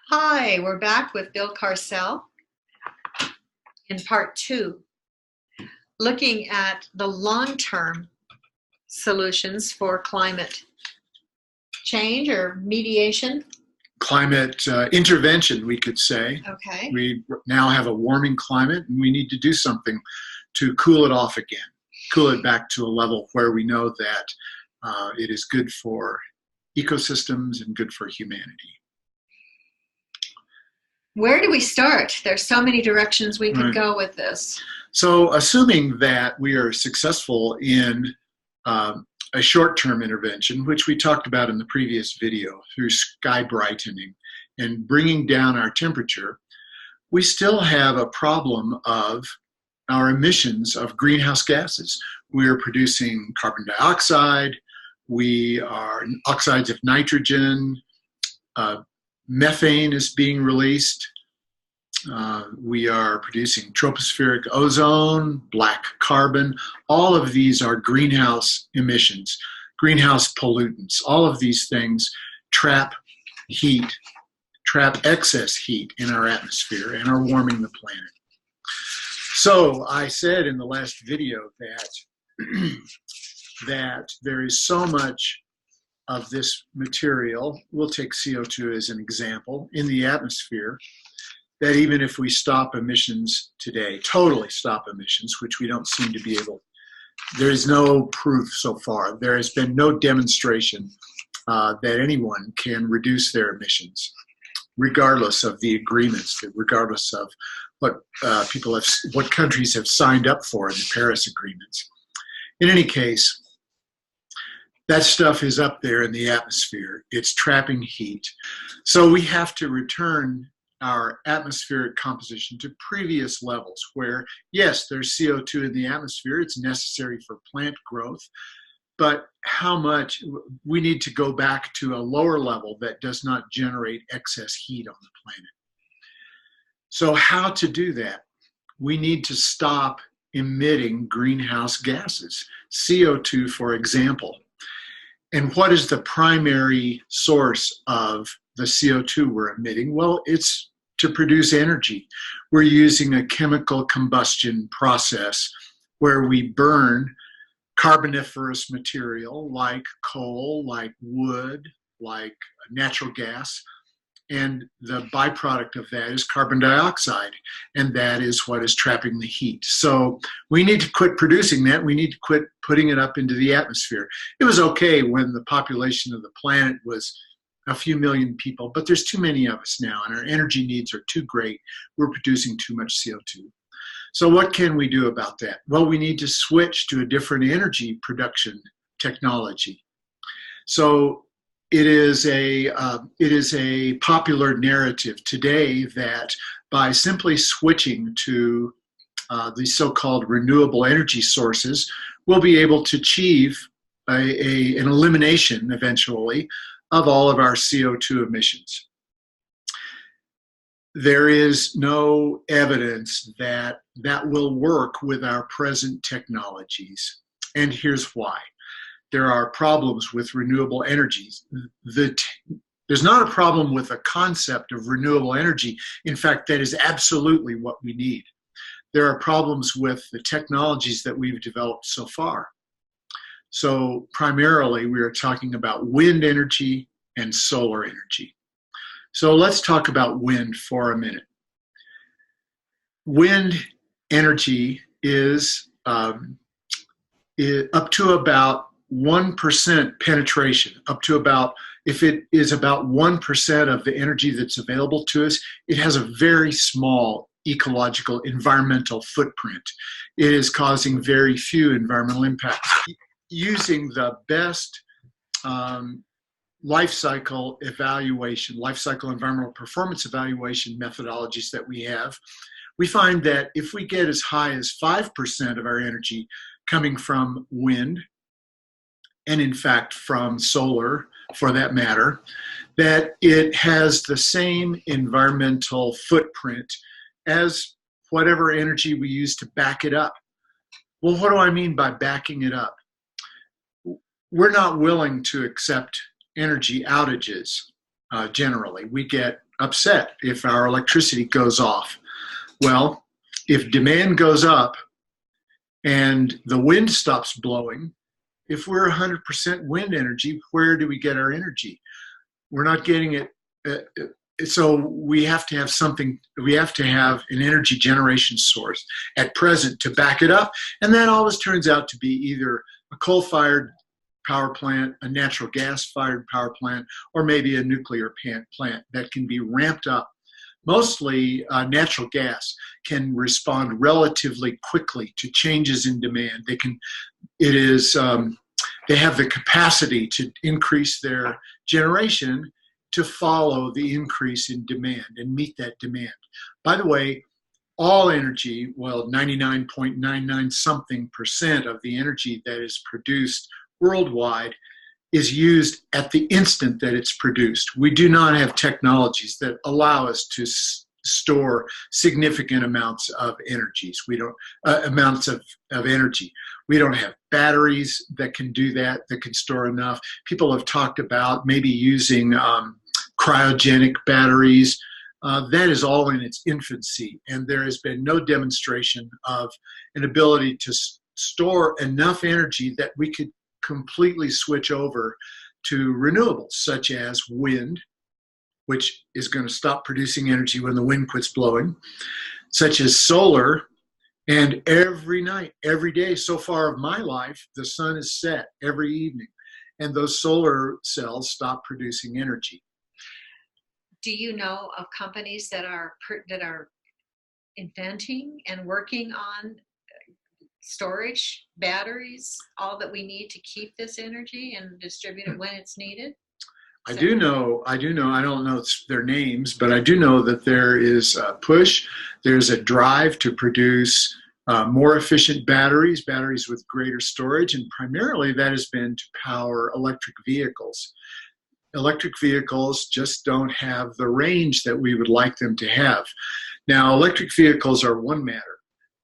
Hi, we're back with Bill Karsell in part two, looking at the long-term solutions for climate change or mediation. Climate intervention, we could say. Okay. We now have a warming climate, and we need to do something to cool it off again, cool it back to a level where we know that it is good for ecosystems and good for humanity. Where do we start? There's so many directions we could go with this. So assuming that we are successful in a short-term intervention, which we talked about in the previous video, through sky brightening and bringing down our temperature, we still have a problem of our emissions of greenhouse gases. We are producing carbon dioxide, we are oxides of nitrogen, methane is being released. We are producing tropospheric ozone, black carbon. All of these are greenhouse emissions, greenhouse pollutants. All of these things trap heat, trap excess heat in our atmosphere and are warming the planet. So I said in the last video that, that there is so much of this material, we'll take CO2 as an example, in the atmosphere, that even if we stop emissions today, totally stop emissions, which we don't seem to be able, there is no proof so far. There has been no demonstration that anyone can reduce their emissions, regardless of the agreements, regardless of what what countries have signed up for in the Paris agreements. In any case, that stuff is up there in the atmosphere. It's trapping heat. So we have to return our atmospheric composition to previous levels where, yes, there's CO2 in the atmosphere. It's necessary for plant growth. But how much we need to go back to a lower level that does not generate excess heat on the planet. So how to do that? We need to stop emitting greenhouse gases, CO2, for example. And what is the primary source of the CO2 we're emitting? Well, it's to produce energy. We're using a chemical combustion process where we burn carboniferous material like coal, like wood, like natural gas, and the byproduct of that is carbon dioxide, and that is what is trapping the heat. So we need to quit producing that. We need to quit putting it up into the atmosphere. It was okay when the population of the planet was a few million people, but there's too many of us now, and our energy needs are too great. We're producing too much CO2. So what can we do about that? Well, we need to switch to a different energy production technology. So it is a popular narrative today that by simply switching to the so-called renewable energy sources, we'll be able to achieve an elimination eventually of all of our CO2 emissions. There is no evidence that that will work with our present technologies, and here's why. There are problems with renewable energies. There's not a problem with the concept of renewable energy. In fact, that is absolutely what we need. There are problems with the technologies that we've developed so far. So primarily, we are talking about wind energy and solar energy. So let's talk about wind for a minute. Wind energy is up to about 1% penetration, up to about, if it is about 1% of the energy that's available to us, it has a very small ecological, environmental footprint. It is causing very few environmental impacts. Using the best life cycle evaluation, life cycle environmental performance evaluation methodologies that we have, we find that if we get as high as 5% of our energy coming from wind, and in fact from solar for that matter, that it has the same environmental footprint as whatever energy we use to back it up. Well, what do I mean by backing it up? We're not willing to accept energy outages generally. We get upset if our electricity goes off. Well, if demand goes up and the wind stops blowing, if we're 100% wind energy, where do we get our energy? We're not getting it. So we have to have something, we have to have an energy generation source at present to back it up. And that always turns out to be either a coal-fired power plant, a natural gas-fired power plant, or maybe a nuclear plant that can be ramped up. Mostly natural gas can respond relatively quickly to changes in demand. They have the capacity to increase their generation to follow the increase in demand and meet that demand. By the way, all energy, well, 99.99 something percent of the energy that is produced worldwide is used at the instant that it's produced. We do not have technologies that allow us to store significant amounts of energies. We don't amounts of energy. We don't have batteries that can do that, that can store enough. People have talked about maybe using cryogenic batteries. That is all in its infancy, and there has been no demonstration of an ability to store enough energy that we could completely switch over to renewables, such as wind, which is going to stop producing energy when the wind quits blowing, such as solar. And every night, every day so far of my life, the sun is set every evening, and those solar cells stop producing energy. Do you know of companies that are inventing and working on storage, batteries, all that we need to keep this energy and distribute it when it's needed? I do know, I don't know their names, but I do know that there is a push, there's a drive to produce more efficient batteries with greater storage, and primarily that has been to power electric vehicles. Electric vehicles just don't have the range that we would like them to have. Now, electric vehicles are one matter,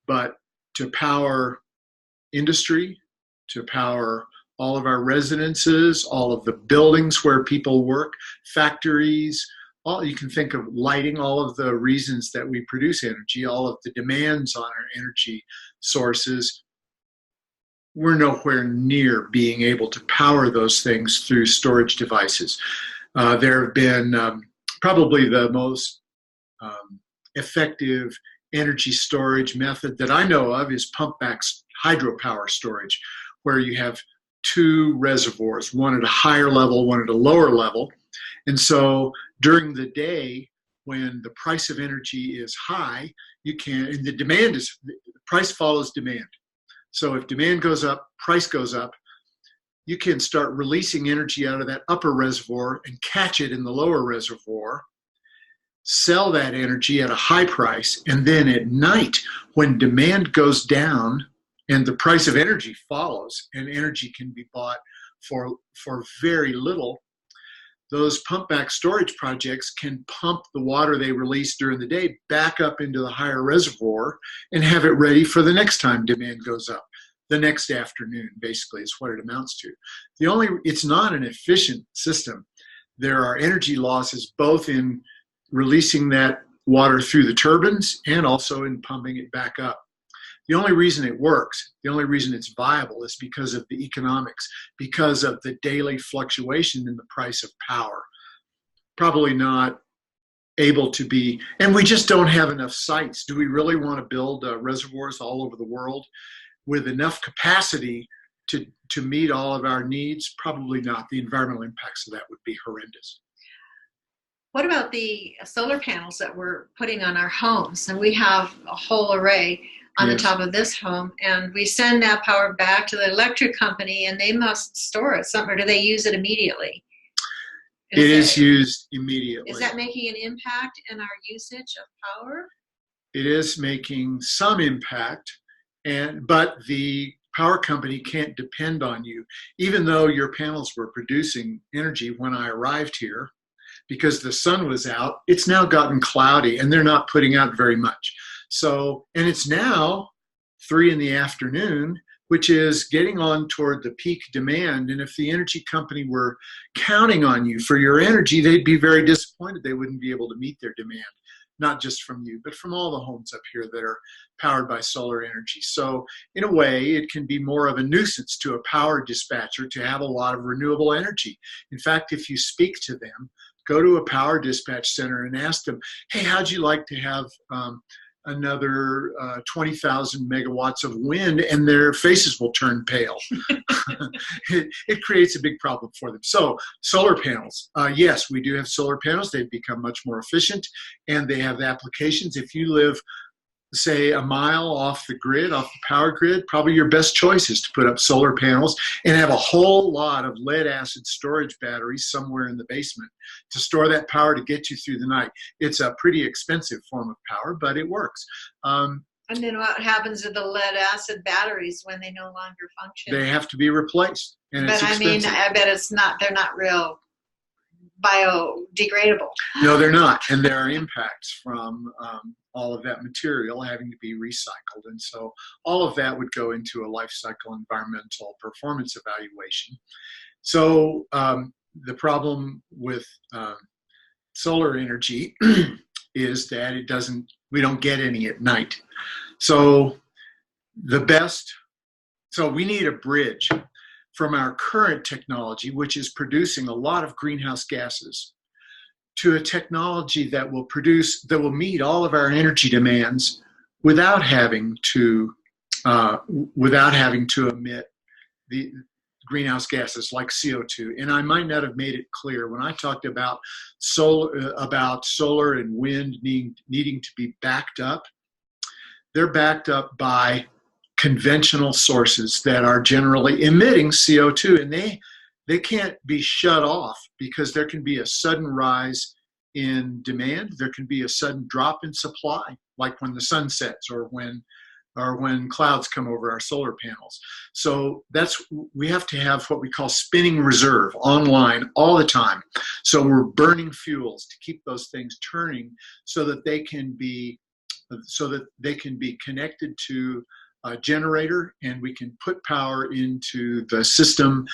but to power industry, to power all of our residences, all of the buildings where people work, factories, all you can think of lighting, all of the reasons that we produce energy, all of the demands on our energy sources, we're nowhere near being able to power those things through storage devices. There have been probably the most effective energy storage method that I know of is pump-back hydropower storage, where you have two reservoirs, one at a higher level, one at a lower level. And so during the day, when the price of energy is high, and the price follows demand. So if demand goes up, price goes up, you can start releasing energy out of that upper reservoir and catch it in the lower reservoir, sell that energy at a high price, and then at night, when demand goes down and the price of energy follows and energy can be bought for very little, those pump-back storage projects can pump the water they release during the day back up into the higher reservoir and have it ready for the next time demand goes up. The next afternoon, basically, is what it amounts to. It's not an efficient system. There are energy losses both in releasing that water through the turbines and also in pumping it back up. The only reason it works, the only reason it's viable is because of the economics, because of the daily fluctuation in the price of power. Probably not able to be, and we just don't have enough sites. Do we really want to build reservoirs all over the world with enough capacity to meet all of our needs? Probably not. The environmental impacts of that would be horrendous. What about the solar panels that we're putting on our homes? And we have a whole array on the top of this home, and we send that power back to the electric company, and they must store it somewhere. Do they use it immediately? It is used immediately. Is that making an impact in our usage of power? It is making some impact, but the power company can't depend on you. Even though your panels were producing energy when I arrived here, because the sun was out, it's now gotten cloudy and they're not putting out very much. So, and it's now 3 in the afternoon, which is getting on toward the peak demand. And if the energy company were counting on you for your energy, they'd be very disappointed. They wouldn't be able to meet their demand, not just from you, but from all the homes up here that are powered by solar energy. So in a way, it can be more of a nuisance to a power dispatcher to have a lot of renewable energy. In fact, if you speak to them, go to a power dispatch center and ask them, hey, how'd you like to have another 20,000 megawatts of wind, and their faces will turn pale. It creates a big problem for them. So solar panels, yes, we do have solar panels. They've become much more efficient, and they have applications. If you live, say, a mile off the grid, off the power grid, probably your best choice is to put up solar panels and have a whole lot of lead acid storage batteries somewhere in the basement to store that power to get you through the night. It's a pretty expensive form of power, but it works. And then what happens to the lead acid batteries when they no longer function? They have to be replaced, and but it's expensive. I mean, I bet they're not real biodegradable. No, they're not, and there are impacts from all of that material having to be recycled. And so all of that would go into a life cycle environmental performance evaluation. So the problem with solar energy is that we don't get any at night. So we need a bridge from our current technology, which is producing a lot of greenhouse gases, to a technology that will meet all of our energy demands without having to emit the greenhouse gases like CO2. And I might not have made it clear when I talked about solar and wind needing to be backed up. They're backed up by conventional sources that are generally emitting CO2, and they can't be shut off because there can be a sudden rise in demand. There can be a sudden drop in supply, like when the sun sets or when clouds come over our solar panels. So we have to have what we call spinning reserve online all the time. So we're burning fuels to keep those things turning so that they can be connected to a generator, and we can put power into the system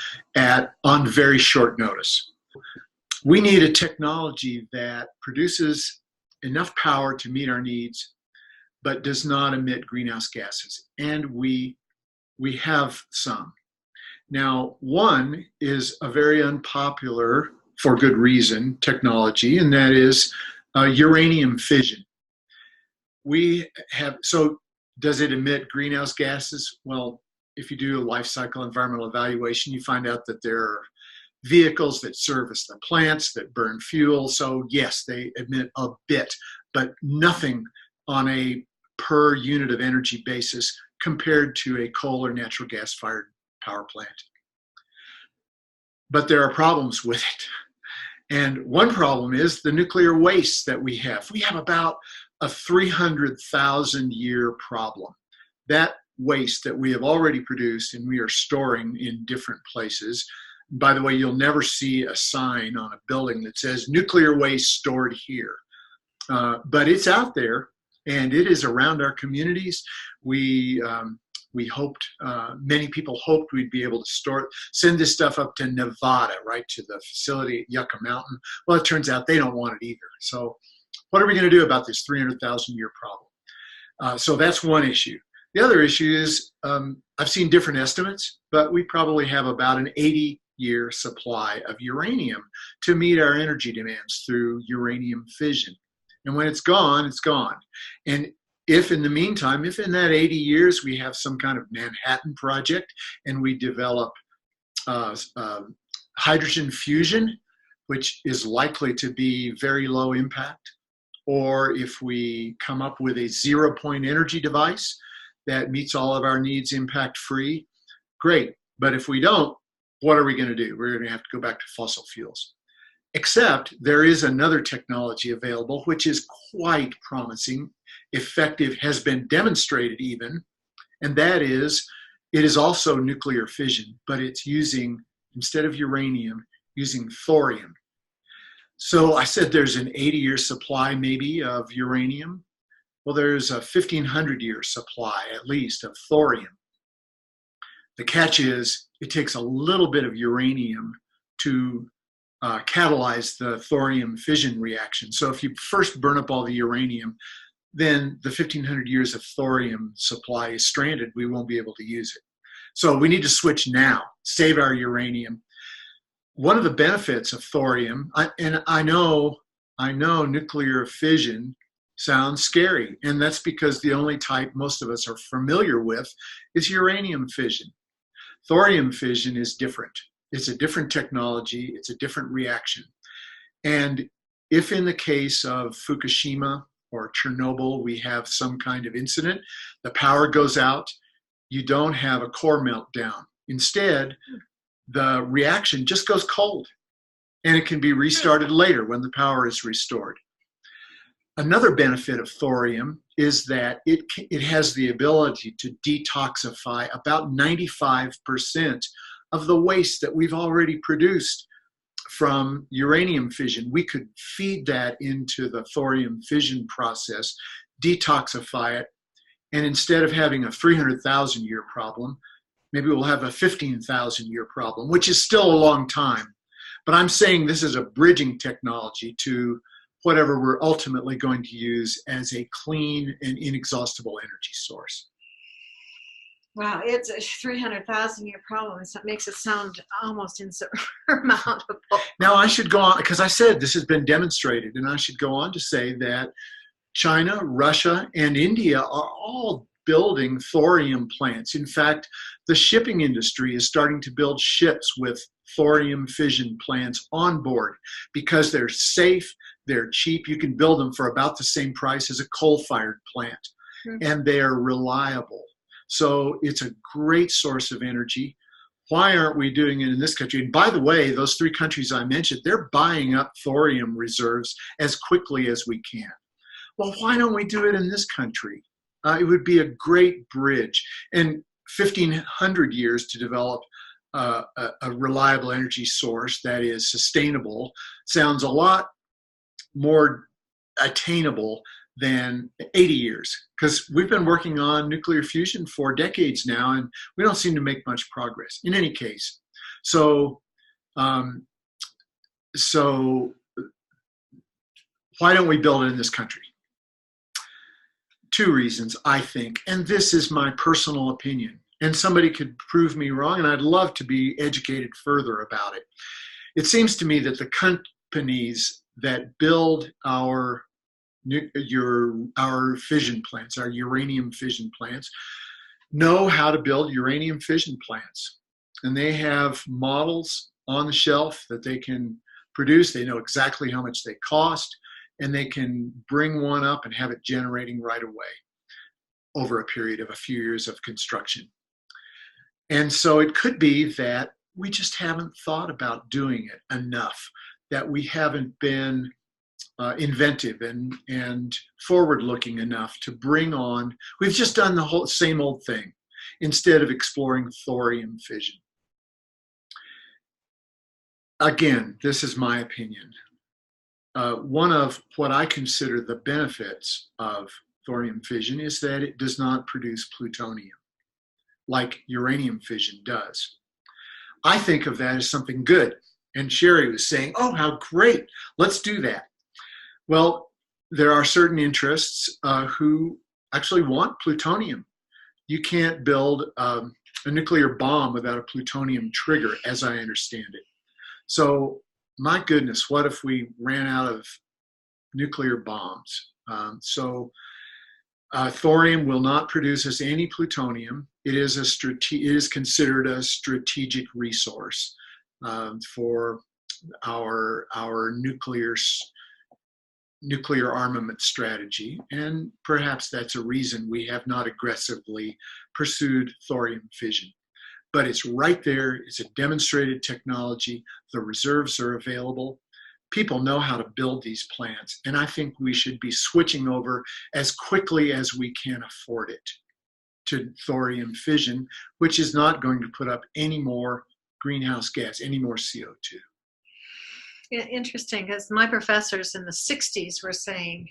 on very short notice. We need a technology that produces enough power to meet our needs, but does not emit greenhouse gases. And we have some. Now, one is a very unpopular, for good reason, technology, and that is uranium fission. Does it emit greenhouse gases? Well, if you do a life cycle environmental evaluation, you find out that there are vehicles that service the plants that burn fuel. So yes, they emit a bit, but nothing on a per unit of energy basis compared to a coal or natural gas fired power plant. But there are problems with it. And one problem is the nuclear waste that we have. We have about a 300,000 year problem. That waste that we have already produced and we are storing in different places. By the way, you'll never see a sign on a building that says nuclear waste stored here. But it's out there, and it is around our communities. We hoped, many people hoped we'd be able to send this stuff up to Nevada, right, to the facility at Yucca Mountain. Well, it turns out they don't want it either. So what are we going to do about this 300,000 year problem? So that's one issue. The other issue is I've seen different estimates, but we probably have about an 80-year supply of uranium to meet our energy demands through uranium fission. And when it's gone, it's gone. And if in the meantime, if in that 80 years we have some kind of Manhattan project and we develop hydrogen fusion, which is likely to be very low impact, or if we come up with a zero-point energy device that meets all of our needs impact-free, great. But if we don't, what are we going to do? We're going to have to go back to fossil fuels. Except there is another technology available, which is quite promising, effective, has been demonstrated even, and that is, it is also nuclear fission, but it's using, instead of uranium, using thorium. So I said there's an 80-year supply maybe of uranium. Well, there's a 1,500-year supply at least of thorium. The catch is it takes a little bit of uranium to catalyze the thorium fission reaction. So if you first burn up all the uranium, then the 1,500 years of thorium supply is stranded. We won't be able to use it. So we need to switch now, save our uranium. One of the benefits of thorium, and I know nuclear fission sounds scary, and that's because the only type most of us are familiar with is uranium fission. Thorium fission is different. It's a different technology. It's a different reaction. And if in the case of Fukushima or Chernobyl, we have some kind of incident, the power goes out, you don't have a core meltdown. Instead, the reaction just goes cold, and it can be restarted later when the power is restored. Another benefit of thorium is that it has the ability to detoxify about 95% of the waste that we've already produced from uranium fission. We could feed that into the thorium fission process, detoxify it, and instead of having a 300,000 year problem, maybe we'll have a 15,000 year problem, which is still a long time. But I'm saying this is a bridging technology to whatever we're ultimately going to use as a clean and inexhaustible energy source. Wow, it's a 300,000 year problem. So it makes it sound almost insurmountable. Now I should go on, because I said this has been demonstrated, and I should go on to say that China, Russia, and India are all building thorium plants. In fact, the shipping industry is starting to build ships with thorium fission plants on board because they're safe, they're cheap. You can build them for about the same price as a coal-fired plant, and they're reliable. So it's a great source of energy. Why aren't we doing it in this country? And by the way, those three countries I mentioned, they're buying up thorium reserves as quickly as we can. Well, why don't we do it in this country? It would be a great bridge. And 1,500 years to develop a reliable energy source that is sustainable sounds a lot more attainable than 80 years, because we've been working on nuclear fusion for decades now, and we don't seem to make much progress. In any case, so why don't we build it in this country? Two reasons, I think, and this is my personal opinion, and somebody could prove me wrong, and I'd love to be educated further about it. It seems to me that the companies that build our fission plants, our uranium fission plants, know how to build uranium fission plants. And they have models on the shelf that they can produce. They know exactly how much they cost, and they can bring one up and have it generating right away over a period of a few years of construction. And so it could be that we just haven't thought about doing it enough, that we haven't been inventive and forward-looking enough to bring on. We've just done the whole same old thing instead of exploring thorium fission. Again, this is my opinion. One of what I consider the benefits of thorium fission is that it does not produce plutonium like uranium fission does. I think of that as something good. And Sherry was saying, oh, how great, let's do that. Well, there are certain interests who actually want plutonium. You can't build a nuclear bomb without a plutonium trigger, as I understand it. So, my goodness, what if we ran out of nuclear bombs? Thorium will not produce us any plutonium. It is considered a strategic resource for our nuclear armament strategy, and perhaps that's a reason we have not aggressively pursued thorium fission. But it's right there. It's a demonstrated technology. The reserves are available. People know how to build these plants, and I think we should be switching over as quickly as we can afford it to thorium fission, which is not going to put up any more greenhouse gas, any more CO2. Interesting, because my professors in the 60s were saying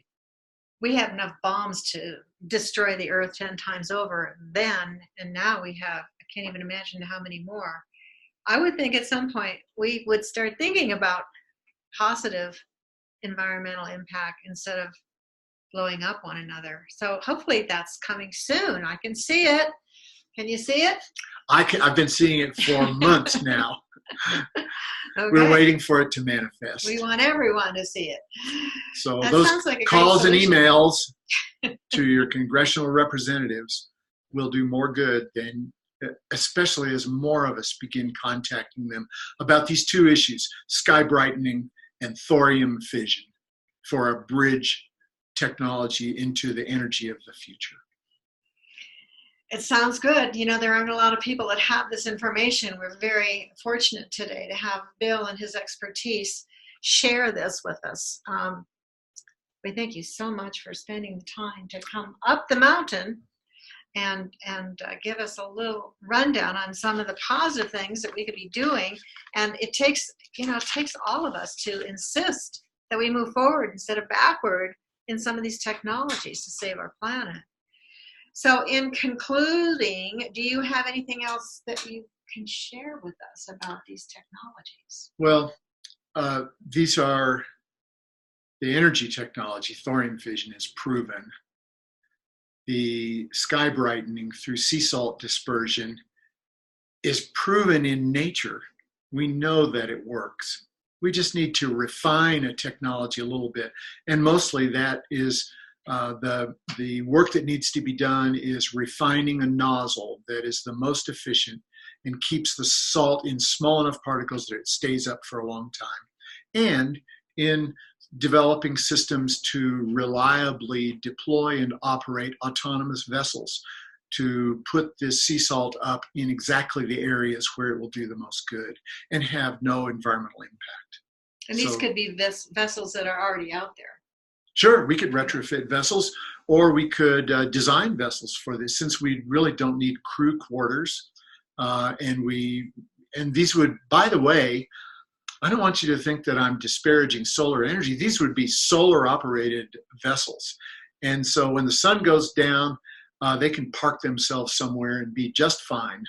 we have enough bombs to destroy the earth 10 times over then, and now we have a can't even imagine how many more. I would think at some point we would start thinking about positive environmental impact instead of blowing up one another. So hopefully that's coming soon. I can see it. Can you see it? I've been seeing it for months now. Okay. We're waiting for it to manifest. We want everyone to see it. So that those sounds like a calls and great solution. emails to your congressional representatives will do more good than, especially as more of us begin contacting them about these two issues, sky brightening and thorium fission, for a bridge technology into the energy of the future. It sounds good. You know, there aren't a lot of people that have this information. We're very fortunate today to have Bill and his expertise share this with us. We thank you so much for spending the time to come up the mountain and give us a little rundown on some of the positive things that we could be doing. And it takes all of us to insist that we move forward instead of backward in some of these technologies to save our planet. So in concluding, do you have anything else that you can share with us about these technologies? Well, these are the energy technology. Thorium fission is proven. The sky brightening through sea salt dispersion is proven in nature. We know that it works. We just need to refine a technology a little bit. And mostly that is the work that needs to be done is refining a nozzle that is the most efficient and keeps the salt in small enough particles that it stays up for a long time. And in developing systems to reliably deploy and operate autonomous vessels to put this sea salt up in exactly the areas where it will do the most good and have no environmental impact. And these could be vessels that are already out there. Sure, we could retrofit vessels, or we could design vessels for this, since we really don't need crew quarters. And these would, by the way, I don't want you to think that I'm disparaging solar energy. These would be solar operated vessels. And so when the sun goes down, they can park themselves somewhere and be just fine.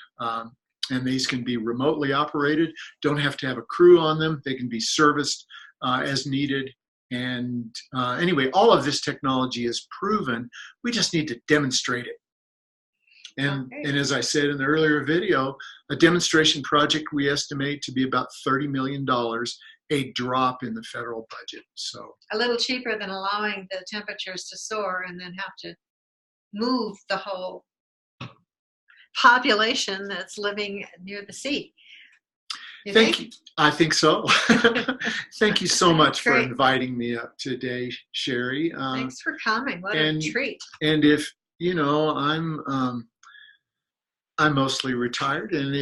And these can be remotely operated, don't have to have a crew on them. They can be serviced as needed. And anyway, all of this technology is proven. We just need to demonstrate it. And as I said in the earlier video, a demonstration project we estimate to be about $30 million, a drop in the federal budget. So a little cheaper than allowing the temperatures to soar and then have to move the whole population that's living near the sea. Thank you. I think so. Thank you so much for Great. Inviting me up today, Sherry. Thanks for coming. What a treat. And if, I'm mostly retired, and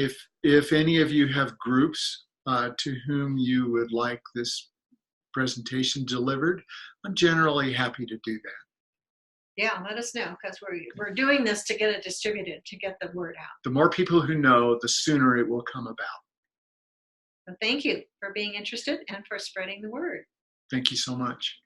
if any of you have groups to whom you would like this presentation delivered, I'm generally happy to do that. Yeah, let us know, because we're doing this to get it distributed, to get the word out. The more people who know, the sooner it will come about. So thank you for being interested and for spreading the word. Thank you so much.